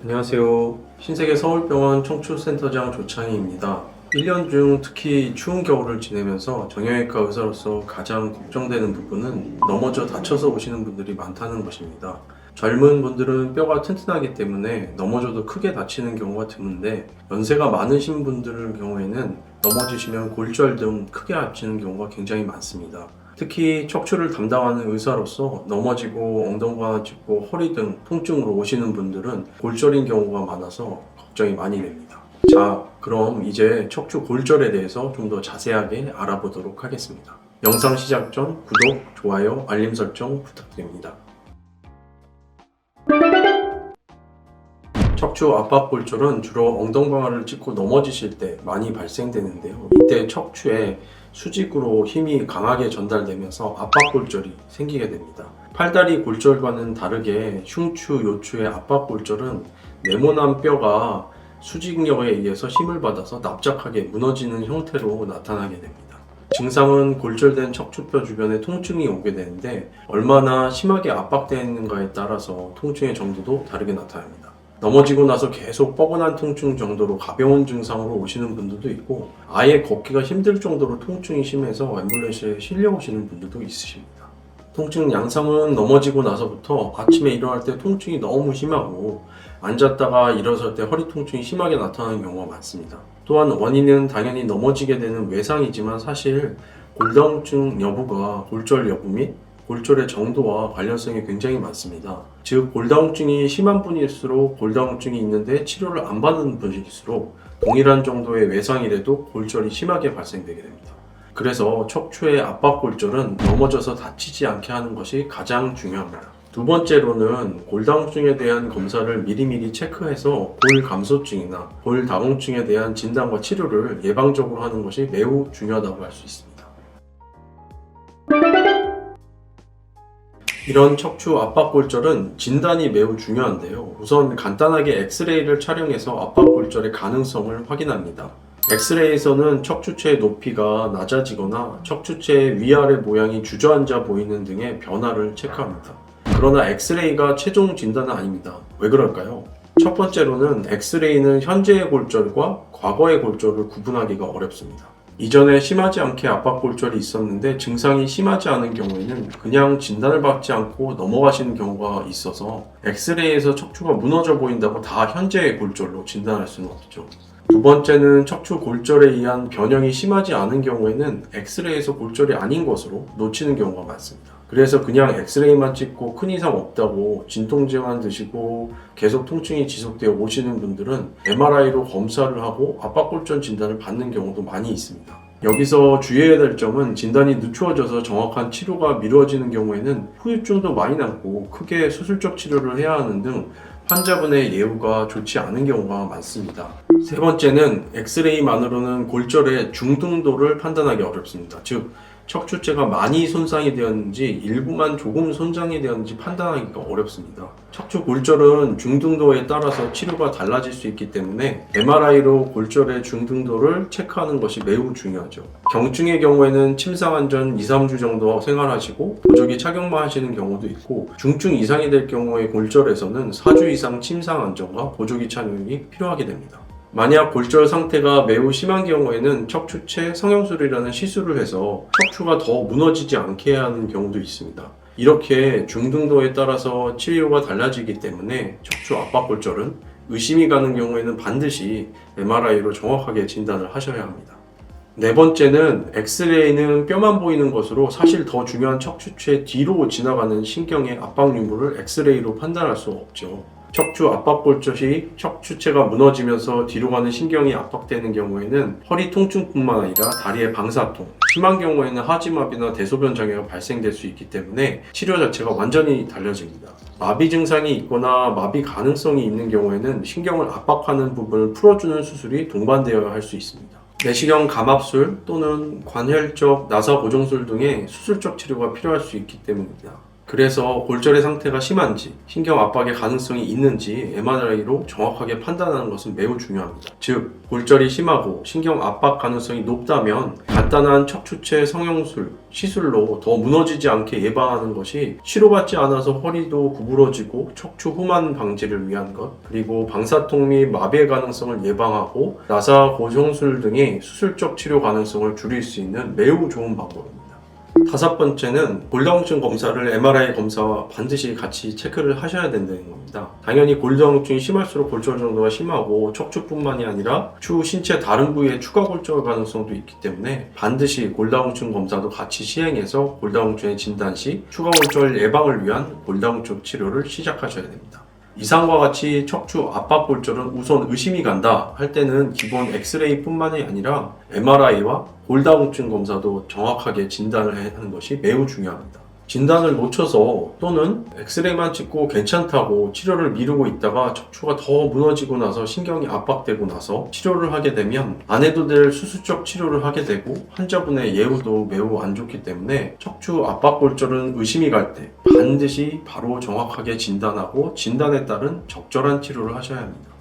안녕하세요. 신세계 서울병원 청춘센터장 조창희입니다. 1년 중 특히 추운 겨울을 지내면서 정형외과 의사로서 가장 걱정되는 부분은 넘어져 다쳐서 오시는 분들이 많다는 것입니다. 젊은 분들은 뼈가 튼튼하기 때문에 넘어져도 크게 다치는 경우가 드문데 연세가 많으신 분들 경우에는 넘어지시면 골절 등 크게 다치는 경우가 굉장히 많습니다. 특히 척추를 담당하는 의사로서 넘어지고 엉덩이가 짚고 허리 등 통증으로 오시는 분들은 골절인 경우가 많아서 걱정이 많이 됩니다. 자, 그럼 이제 척추 골절에 대해서 좀 더 자세하게 알아보도록 하겠습니다. 영상 시작 전 구독, 좋아요, 알림 설정 부탁드립니다. 척추 압박골절은 주로 엉덩방아를 짚고 넘어지실 때 많이 발생되는데요. 이때 척추에 수직으로 힘이 강하게 전달되면서 압박골절이 생기게 됩니다. 팔다리 골절과는 다르게 흉추, 요추의 압박골절은 네모난 뼈가 수직력에 의해서 힘을 받아서 납작하게 무너지는 형태로 나타나게 됩니다. 증상은 골절된 척추뼈 주변에 통증이 오게 되는데 얼마나 심하게 압박되어 있는가에 따라서 통증의 정도도 다르게 나타납니다. 넘어지고 나서 계속 뻐근한 통증 정도로 가벼운 증상으로 오시는 분들도 있고 아예 걷기가 힘들 정도로 통증이 심해서 앰뷸런스에 실려오시는 분들도 있으십니다. 통증 양상은 넘어지고 나서부터 아침에 일어날 때 통증이 너무 심하고 앉았다가 일어설 때 허리 통증이 심하게 나타나는 경우가 많습니다. 또한 원인은 당연히 넘어지게 되는 외상이지만 사실 골다공증 여부가 골절 여부 및 골절의 정도와 관련성이 굉장히 많습니다. 즉 골다공증이 심한 분일수록 골다공증이 있는데 치료를 안 받는 분일수록 동일한 정도의 외상이라도 골절이 심하게 발생되게 됩니다. 그래서 척추의 압박골절은 넘어져서 다치지 않게 하는 것이 가장 중요합니다. 두 번째로는 골다공증에 대한 검사를 미리미리 체크해서 골감소증이나 골다공증에 대한 진단과 치료를 예방적으로 하는 것이 매우 중요하다고 할 수 있습니다. 이런 척추 압박골절은 진단이 매우 중요한데요. 우선 간단하게 엑스레이를 촬영해서 압박골절의 가능성을 확인합니다. 엑스레이에서는 척추체의 높이가 낮아지거나 척추체의 위아래 모양이 주저앉아 보이는 등의 변화를 체크합니다. 그러나 엑스레이가 최종 진단은 아닙니다. 왜 그럴까요? 첫 번째로는 엑스레이는 현재의 골절과 과거의 골절을 구분하기가 어렵습니다. 이전에 심하지 않게 압박골절이 있었는데 증상이 심하지 않은 경우에는 그냥 진단을 받지 않고 넘어가시는 경우가 있어서 엑스레이에서 척추가 무너져 보인다고 다 현재의 골절로 진단할 수는 없죠. 두 번째는 척추 골절에 의한 변형이 심하지 않은 경우에는 엑스레이에서 골절이 아닌 것으로 놓치는 경우가 많습니다. 그래서 그냥 엑스레이만 찍고 큰 이상 없다고 진통제만 드시고 계속 통증이 지속되어 오시는 분들은 MRI로 검사를 하고 압박골절 진단을 받는 경우도 많이 있습니다. 여기서 주의해야 될 점은 진단이 늦추어져서 정확한 치료가 미뤄지는 경우에는 후유증도 많이 남고 크게 수술적 치료를 해야 하는 등 환자분의 예후가 좋지 않은 경우가 많습니다. 세 번째는 엑스레이만으로는 골절의 중등도를 판단하기 어렵습니다. 즉 척추체가 많이 손상이 되었는지 일부만 조금 손상이 되었는지 판단하기가 어렵습니다. 척추 골절은 중등도에 따라서 치료가 달라질 수 있기 때문에 MRI로 골절의 중등도를 체크하는 것이 매우 중요하죠. 경증의 경우에는 침상한 전 2-3주 정도 생활하시고 보조기 착용만 하시는 경우도 있고 중증 이상이 될 경우의 골절에서는 4주 이상 침상 안정과 보조기 착용이 필요하게 됩니다. 만약 골절 상태가 매우 심한 경우에는 척추체 성형술이라는 시술을 해서 척추가 더 무너지지 않게 하는 경우도 있습니다. 이렇게 중등도에 따라서 치료가 달라지기 때문에 척추 압박골절은 의심이 가는 경우에는 반드시 MRI로 정확하게 진단을 하셔야 합니다. 네 번째는 엑스레이는 뼈만 보이는 것으로 사실 더 중요한 척추체 뒤로 지나가는 신경의 압박 유무를 엑스레이로 판단할 수 없죠. 척추 압박골절 시 척추체가 무너지면서 뒤로 가는 신경이 압박되는 경우에는 허리 통증뿐만 아니라 다리의 방사통, 심한 경우에는 하지마비나 대소변 장애가 발생될 수 있기 때문에 치료 자체가 완전히 달라집니다. 마비 증상이 있거나 마비 가능성이 있는 경우에는 신경을 압박하는 부분을 풀어주는 수술이 동반되어야 할 수 있습니다. 내시경 감압술 또는 관혈적 나사 고정술 등의 수술적 치료가 필요할 수 있기 때문입니다. 그래서 골절의 상태가 심한지, 신경 압박의 가능성이 있는지 MRI로 정확하게 판단하는 것은 매우 중요합니다. 즉, 골절이 심하고 신경 압박 가능성이 높다면 간단한 척추체 성형술, 시술로 더 무너지지 않게 예방하는 것이 치료받지 않아서 허리도 구부러지고 척추 후만 방지를 위한 것, 그리고 방사통 및 마비의 가능성을 예방하고 나사 고정술 등의 수술적 치료 가능성을 줄일 수 있는 매우 좋은 방법입니다. 다섯 번째는 골다공증 검사를 MRI 검사와 반드시 같이 체크를 하셔야 된다는 겁니다. 당연히 골다공증이 심할수록 골절 정도가 심하고 척추뿐만이 아니라 추후 신체 다른 부위에 추가 골절 가능성도 있기 때문에 반드시 골다공증 검사도 같이 시행해서 골다공증의 진단 시 추가 골절 예방을 위한 골다공증 치료를 시작하셔야 됩니다. 이상과 같이 척추 압박 골절은 우선 의심이 간다 할 때는 기본 엑스레이 뿐만이 아니라 MRI와 골다공증 검사도 정확하게 진단을 하는 것이 매우 중요합니다. 진단을 놓쳐서 또는 엑스레이만 찍고 괜찮다고 치료를 미루고 있다가 척추가 더 무너지고 나서 신경이 압박되고 나서 치료를 하게 되면 안 해도 될 수술적 치료를 하게 되고 환자분의 예후도 매우 안 좋기 때문에 척추 압박 골절은 의심이 갈 때 반드시 바로 정확하게 진단하고 진단에 따른 적절한 치료를 하셔야 합니다.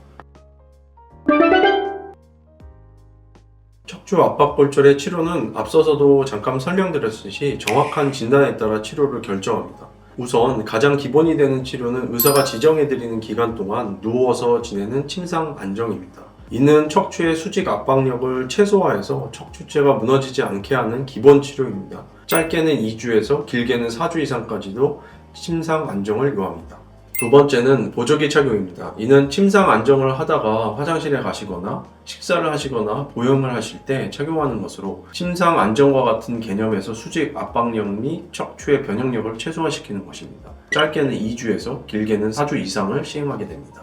척추 압박 골절의 치료는 앞서서도 잠깐 설명드렸듯이 정확한 진단에 따라 치료를 결정합니다. 우선 가장 기본이 되는 치료는 의사가 지정해드리는 기간 동안 누워서 지내는 침상 안정입니다. 이는 척추의 수직 압박력을 최소화해서 척추체가 무너지지 않게 하는 기본 치료입니다. 짧게는 2주에서 길게는 4주 이상까지도 침상 안정을 요합니다. 두 번째는 보조기 착용입니다. 이는 침상 안정을 하다가 화장실에 가시거나 식사를 하시거나 보형을 하실 때 착용하는 것으로 침상 안정과 같은 개념에서 수직 압박력 및 척추의 변형력을 최소화시키는 것입니다. 짧게는 2주에서 길게는 4주 이상을 시행하게 됩니다.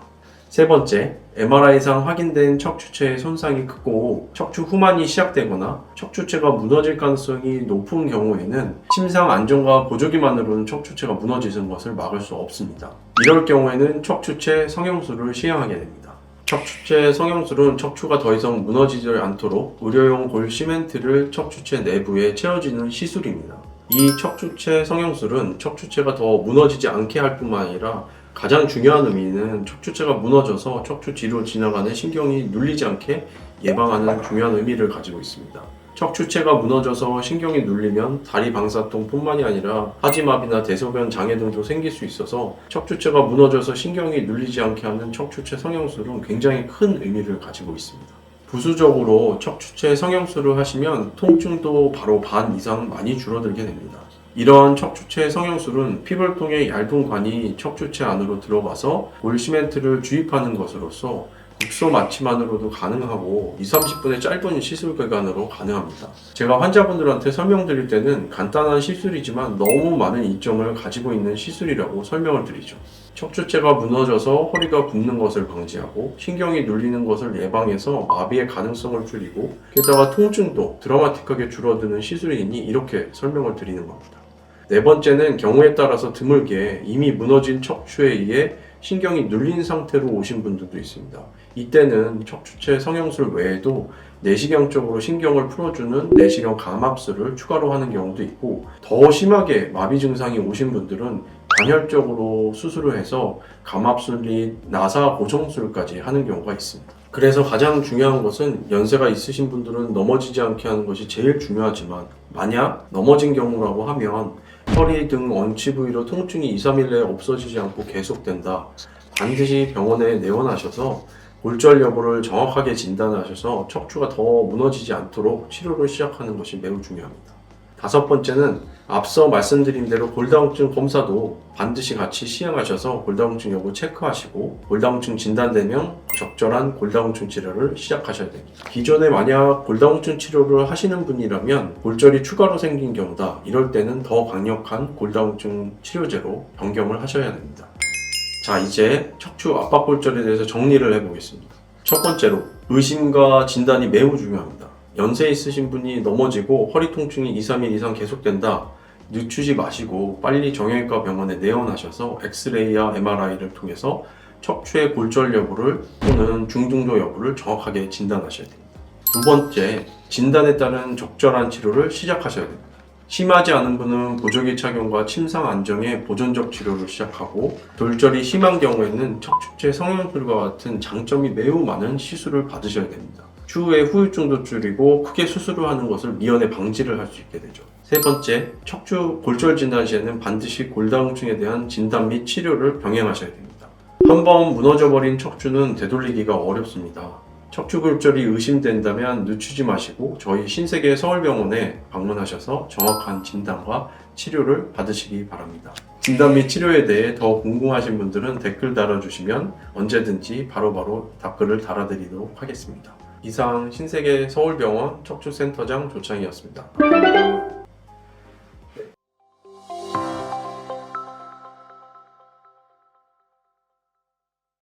세 번째, MRI상 확인된 척추체의 손상이 크고 척추 후만이 시작되거나 척추체가 무너질 가능성이 높은 경우에는 침상 안정과 보조기만으로는 척추체가 무너지는 것을 막을 수 없습니다. 이럴 경우에는 척추체 성형술을 시행하게 됩니다. 척추체 성형술은 척추가 더 이상 무너지지 않도록 의료용 골 시멘트를 척추체 내부에 채워주는 시술입니다. 이 척추체 성형술은 척추체가 더 무너지지 않게 할 뿐만 아니라 가장 중요한 의미는 척추체가 무너져서 척추 뒤로 지나가는 신경이 눌리지 않게 예방하는 중요한 의미를 가지고 있습니다. 척추체가 무너져서 신경이 눌리면 다리 방사통 뿐만이 아니라 하지마비나 대소변 장애 등도 생길 수 있어서 척추체가 무너져서 신경이 눌리지 않게 하는 척추체 성형술은 굉장히 큰 의미를 가지고 있습니다. 부수적으로 척추체 성형술을 하시면 통증도 바로 반 이상 많이 줄어들게 됩니다. 이러한 척추체 성형술은 피부를 통해 얇은 관이 척추체 안으로 들어가서 골 시멘트를 주입하는 것으로서 국소 마취만으로도 가능하고 20-30분의 짧은 시술 기간으로 가능합니다. 제가 환자분들한테 설명드릴 때는 간단한 시술이지만 너무 많은 이점을 가지고 있는 시술이라고 설명을 드리죠. 척추체가 무너져서 허리가 굽는 것을 방지하고 신경이 눌리는 것을 예방해서 마비의 가능성을 줄이고 게다가 통증도 드라마틱하게 줄어드는 시술이니 이렇게 설명을 드리는 겁니다. 네 번째는 경우에 따라서 드물게 이미 무너진 척추에 의해 신경이 눌린 상태로 오신 분들도 있습니다. 이때는 척추체 성형술 외에도 내시경적으로 신경을 풀어주는 내시경 감압술을 추가로 하는 경우도 있고 더 심하게 마비 증상이 오신 분들은 단혈적으로 수술을 해서 감압술 및 나사 고정술까지 하는 경우가 있습니다. 그래서 가장 중요한 것은 연세가 있으신 분들은 넘어지지 않게 하는 것이 제일 중요하지만 만약 넘어진 경우라고 하면 허리 등 원치 부위로 통증이 2-3일 내에 없어지지 않고 계속된다. 반드시 병원에 내원하셔서 골절 여부를 정확하게 진단하셔서 척추가 더 무너지지 않도록 치료를 시작하는 것이 매우 중요합니다. 다섯 번째는 앞서 말씀드린 대로 골다공증 검사도 반드시 같이 시행하셔서 골다공증 여부 체크하시고 골다공증 진단되면 적절한 골다공증 치료를 시작하셔야 됩니다. 기존에 만약 골다공증 치료를 하시는 분이라면 골절이 추가로 생긴 경우다. 이럴 때는 더 강력한 골다공증 치료제로 변경을 하셔야 됩니다. 자, 이제 척추 압박 골절에 대해서 정리를 해보겠습니다. 첫 번째로 의심과 진단이 매우 중요합니다. 연세 있으신 분이 넘어지고 허리 통증이 2-3일 이상 계속된다. 늦추지 마시고 빨리 정형외과 병원에 내원하셔서 엑스레이와 MRI를 통해서 척추의 골절 여부를 또는 중등도 여부를 정확하게 진단하셔야 됩니다. 두 번째, 진단에 따른 적절한 치료를 시작하셔야 됩니다. 심하지 않은 분은 보조기 착용과 침상 안정의 보존적 치료를 시작하고 골절이 심한 경우에는 척추체 성형술과 같은 장점이 매우 많은 시술을 받으셔야 됩니다. 추후에 후유증도 줄이고 크게 수술을 하는 것을 미연에 방지를 할 수 있게 되죠. 세 번째, 척추 골절 진단 시에는 반드시 골다공증에 대한 진단 및 치료를 병행하셔야 됩니다. 한번 무너져버린 척추는 되돌리기가 어렵습니다. 척추 골절이 의심된다면 늦추지 마시고 저희 신세계 서울병원에 방문하셔서 정확한 진단과 치료를 받으시기 바랍니다. 진단 및 치료에 대해 더 궁금하신 분들은 댓글 달아주시면 언제든지 바로바로 답글을 달아드리도록 하겠습니다. 이상 신세계 서울병원 척추센터장 조창이었습니다. 감사합니다.